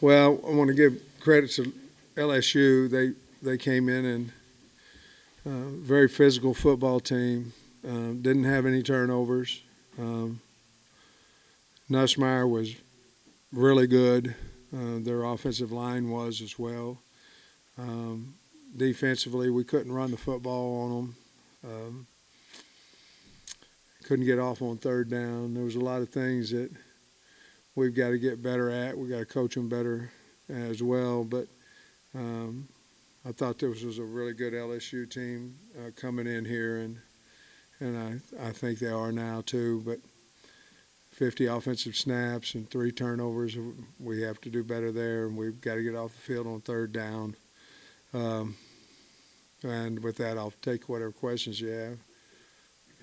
Well, I want to give credit to LSU. They came in and very physical football team. Didn't have any turnovers. Nussmeier was really good. Their offensive line was as well. Defensively, we couldn't run the football on them. Couldn't get off on third down. There was a lot of things that we've got to get better at. We've got to coach them better as well. But I thought this was a really good LSU team coming in here, and I think they are now too. But 50 offensive snaps and 3 turnovers, we have to do better there, and we've got to get off the field on third down. And with that, I'll take whatever questions you have.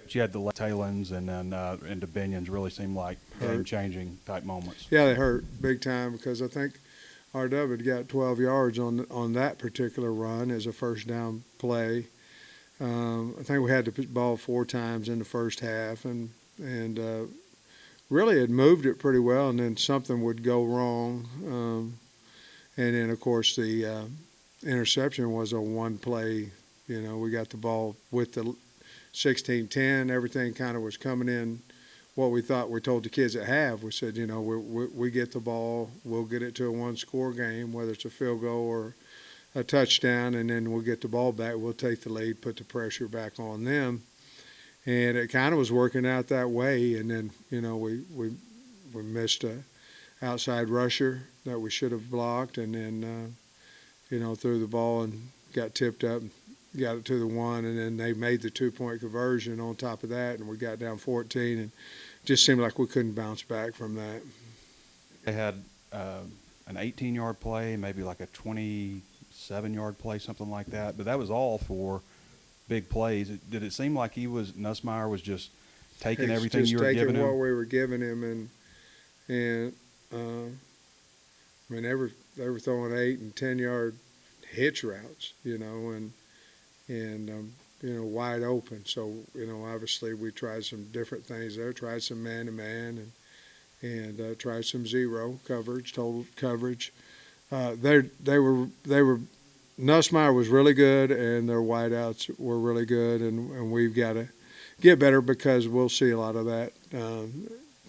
You had the tail ends and then into Binions really seemed like game-changing type moments. Yeah, they hurt big time because I think RW had got 12 yards on that particular run as a first down play. I think we had the ball 4 times in the first half and really had moved it pretty well, and then something would go wrong. And then, of course, the interception was a one-play. You know, we got the ball with the 16-10. Everything kind of was coming in what we thought we told the kids at half. We said, you know, we get the ball, we'll get it to a one-score game, whether it's a field goal or a touchdown, and then we'll get the ball back. We'll take the lead, put the pressure back on them. And it kind of was working out that way. And then, you know, we missed a outside rusher that we should have blocked, and then, you know, threw the ball and got tipped up, got it to the 1, and then they made the 2-point conversion on top of that, and we got down 14, and just seemed like we couldn't bounce back from that. They had an 18-yard play, maybe like a 27-yard play, something like that, but that was all for big plays. Did it seem like Nussmeier was just taking everything you were giving him? Just taking what we were giving him, and I mean, they were throwing 8- and 10-yard hitch routes, you know, and you know, wide open. So, you know, obviously we tried some different things there, tried some man-to-man and tried some zero coverage, total coverage. They were Nussmeier was really good, and their wideouts were really good, and we've got to get better because we'll see a lot of that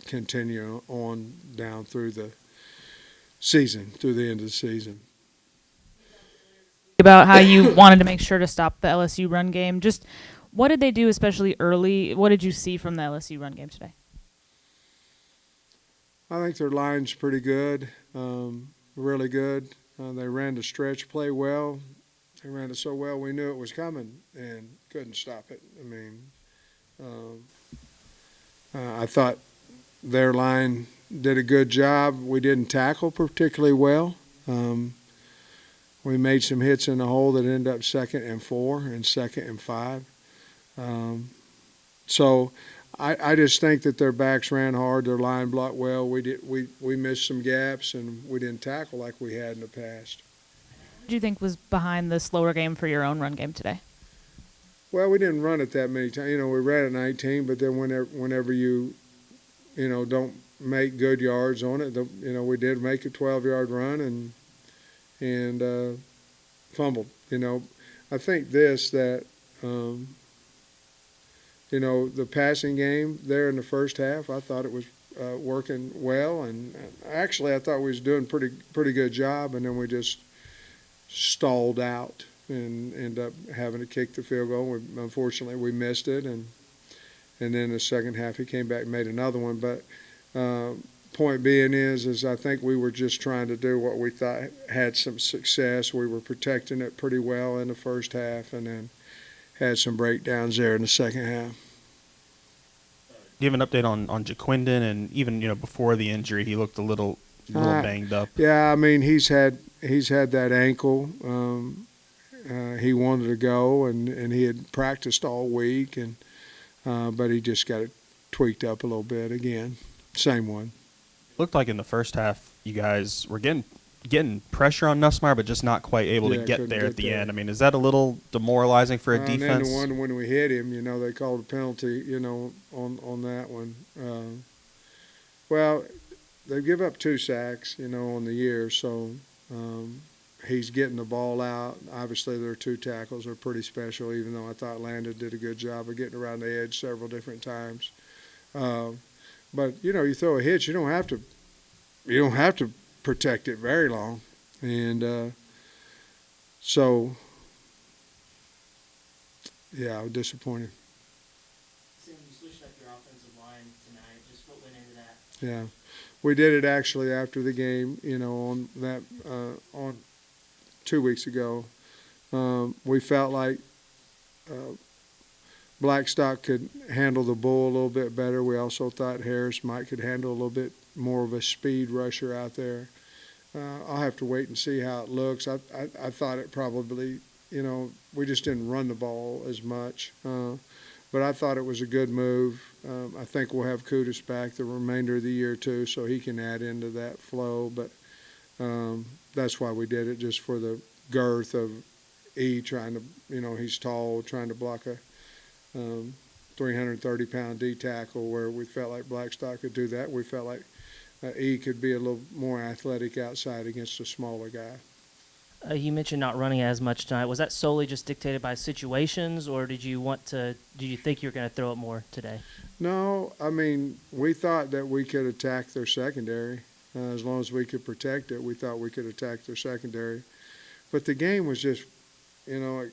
continue on down through the season, through the end of the season. About how you wanted to make sure to stop the LSU run game. Just what did they do, especially early? What did you see from the LSU run game today? I think their line's pretty good, really good. They ran the stretch play well. They ran it so well we knew it was coming and couldn't stop it. I mean, I thought their line did a good job. We didn't tackle particularly well. We made some hits in the hole that ended up 2nd and 4 and 2nd and 5. So I just think that their backs ran hard, their line blocked well. We missed some gaps, and we didn't tackle like we had in the past. What do you think was behind the slower game for your own run game today? Well, we didn't run it that many times. You know, we ran it 19, but then whenever you know, don't make good yards on it, you know, we did make a 12-yard run and fumbled. You know, I think that you know, the passing game there in the first half, I thought it was working well, and actually I thought we was doing pretty good job, and then we just stalled out and ended up having to kick the field goal. Unfortunately, we missed it, and then the second half he came back and made another one. But point being is I think we were just trying to do what we thought had some success. We were protecting it pretty well in the first half, and then had some breakdowns there in the second half. Do you have an update on Jaquindon? And even, you know, before the injury, he looked a little banged up. Yeah, I mean, he's had that ankle. He wanted to go, and he had practiced all week, and but he just got it tweaked up a little bit again. Same one. Looked like in the first half you guys were getting pressure on Nussmeier, but just not quite able to get there at the end. I mean, is that a little demoralizing for a defense? And then the one when we hit him, you know, they called a penalty, you know, on that one. Well, they give up 2 sacks, on the year. So he's getting the ball out. Obviously, their 2 tackles are pretty special, even though I thought Landon did a good job of getting around the edge several different times. But you throw a hitch, you don't have to protect it very long, and so yeah, I was disappointed. Sam, you switched up your offensive line tonight. Just what went into that? Yeah, we did it actually after the game. On that on 2 weeks ago, we felt like Blackstock could handle the bull a little bit better. We also thought Harris might could handle a little bit more of a speed rusher out there. I'll have to wait and see how it looks. I thought it probably, we just didn't run the ball as much. But I thought it was a good move. I think we'll have Kudus back the remainder of the year too, so he can add into that flow. But that's why we did it, just for the girth of E trying to, he's tall, trying to block a 330-pound D tackle, where we felt like Blackstock could do that. We felt like E could be a little more athletic outside against a smaller guy. You mentioned not running as much tonight. Was that solely just dictated by situations, or did you think you were going to throw it more today? No, I mean, we thought that we could attack their secondary. As long as we could protect it, we thought we could attack their secondary. But the game was just, when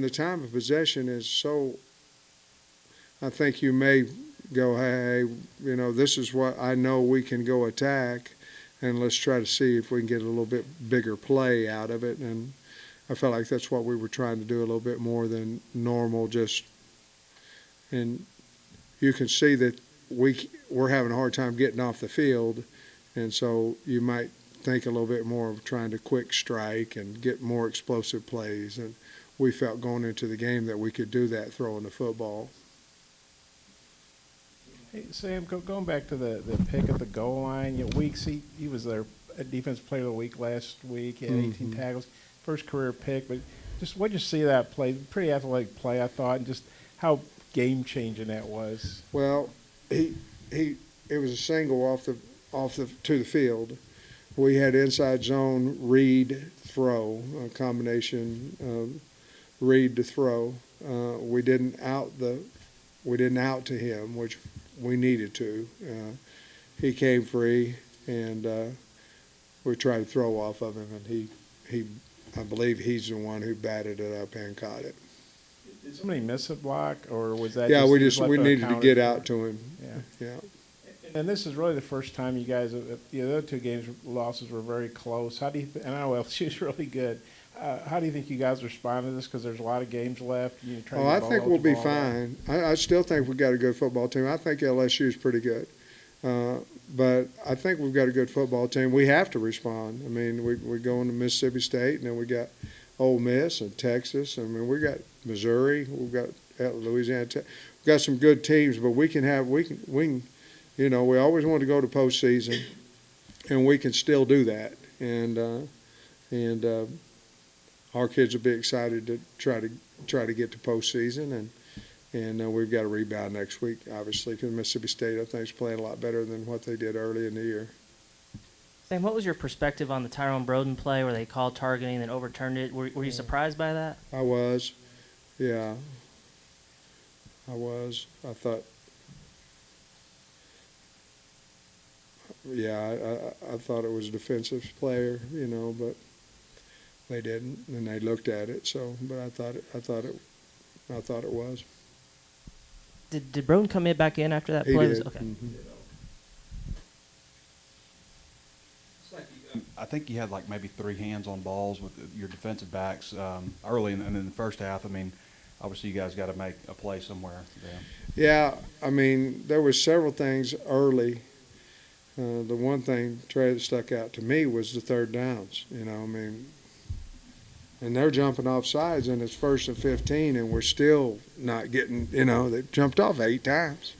the time of possession is so, I think you may go, hey, this is what I know we can go attack, and let's try to see if we can get a little bit bigger play out of it. And I felt like that's what we were trying to do a little bit more than normal. And you can see that we're having a hard time getting off the field, and so you might think a little bit more of trying to quick strike and get more explosive plays. And we felt going into the game that we could do that throwing the football. Hey, Sam, going back to the pick at the goal line, Weeks, he was their defensive player of the week last week. He had 18 tackles, first career pick. But just what did you see of that play? Pretty athletic play, I thought, and just how game-changing that was. Well, it was a single off the to the field. We had inside zone read throw, a combination of read to throw. We didn't out to him, which we needed to. He came free, and we tried to throw off of him, and I believe he's the one who batted it up and caught it. Did somebody miss a block, or was that? Yeah, just we needed to get out to him. Yeah. And this is really the first time you guys, the other 2 games losses were very close. How do you? And I know LSU's really good. How do you think you guys respond to this? Because there's a lot of games left. I think we'll be fine. I still think we've got a good football team. I think LSU is pretty good. But I think we've got a good football team. We have to respond. I mean, we're going to Mississippi State, and then we got Ole Miss and Texas. I mean, we got Missouri. We've got Louisiana. We've got some good teams, but we can. We always want to go to postseason, and we can still do that. And our kids will be excited to try to get to postseason, and we've got a rebound next week, obviously, because Mississippi State, I think, is playing a lot better than what they did early in the year. Sam, what was your perspective on the Tyrone Broden play where they called targeting and then overturned it? Were you surprised by that? I was, yeah. I was. I thought, I thought it was a defensive player, but they didn't, and they looked at it. So, but I thought it was. Did Broden come back in after that He play? did. Okay. Mm-hmm. I think you had like maybe 3 hands on balls with your defensive backs early and in the first half. I mean, obviously you guys got to make a play somewhere. Yeah, I mean, there was several things early. The one thing, Trey, that stuck out to me was the third downs. And they're jumping off sides, and it's 1st and 15, and we're still not getting, they jumped off 8 times,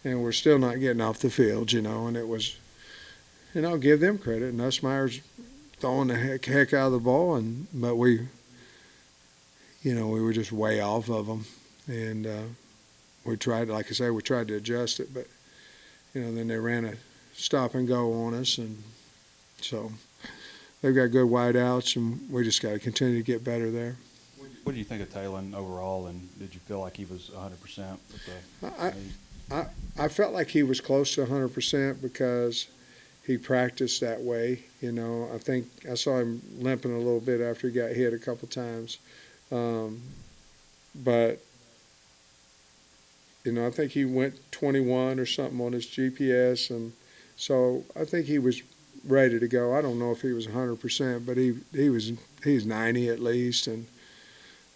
and we're still not getting off the field, and it was, give them credit. Nussmeier's throwing the heck out of the ball, but we were just way off of them, and we tried, like I say, we tried to adjust it, but then they ran a stop and go on us, and so they've got good wideouts, and we just got to continue to get better there. What do you think of Talon overall, and did you feel like he was 100% with the meet? I felt like he was close to 100% because he practiced that way. I think I saw him limping a little bit after he got hit a couple times. But, I think he went 21 or something on his GPS, and so I think he was ready to go. I don't know if he was 100%, but he's 90 at least, and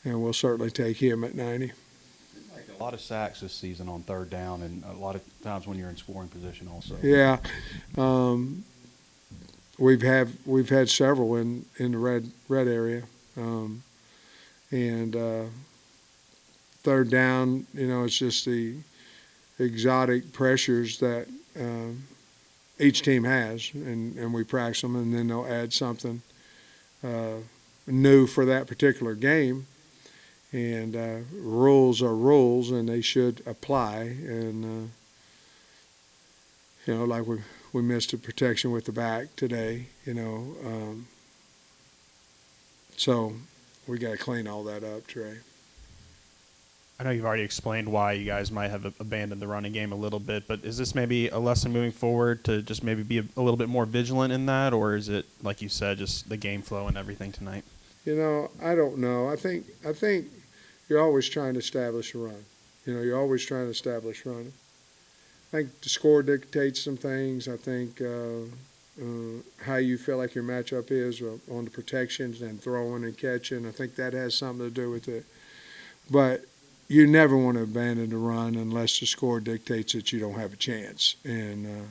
we'll certainly take him at 90. A lot of sacks this season on third down, and a lot of times when you're in scoring position also. Yeah. We've had several in the red area. And third down, it's just the exotic pressures that each team has, and we practice them, and then they'll add something new for that particular game. And rules are rules, and they should apply. And like we missed a protection with the back today. So we got to clean all that up, Trey. I know you've already explained why you guys might have abandoned the running game a little bit, but is this maybe a lesson moving forward to just maybe be a little bit more vigilant in that, or is it, like you said, just the game flow and everything tonight? I don't know. I think you're always trying to establish a run. You're always trying to establish running. I think the score dictates some things. I think how you feel like your matchup is on the protections and throwing and catching. I think that has something to do with it. But you never want to abandon the run unless the score dictates that you don't have a chance. And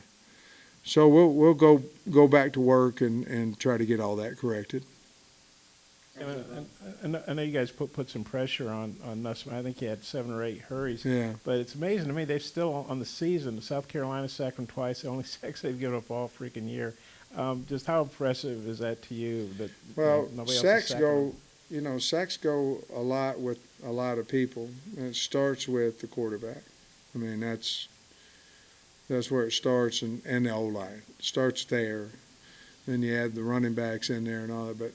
so we'll go back to work and try to get all that corrected. And I know you guys put some pressure on Nussmeier. I think he had 7 or 8 hurries. Yeah. But it's amazing to me they've still on the season. South Carolina sacked him twice. The only sacks they've given up all freaking year. Just how impressive is that to you? That nobody else sacks go a lot with a lot of people, and it starts with the quarterback. I mean, that's where it starts, and the O-line. It starts there. Then you add the running backs in there and all that. But,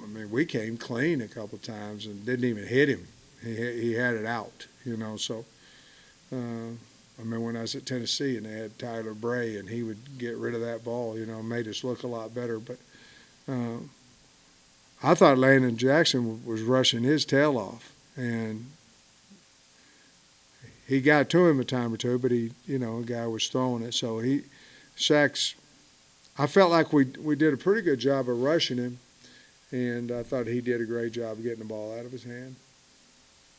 I mean, we came clean a couple times and didn't even hit him. He had it out, So, I mean, when I was at Tennessee and they had Tyler Bray and he would get rid of that ball, made us look a lot better. But I thought Landon Jackson was rushing his tail off. And he got to him a time or two, but a guy was throwing it. So sacks. I felt like we did a pretty good job of rushing him, and I thought he did a great job of getting the ball out of his hand.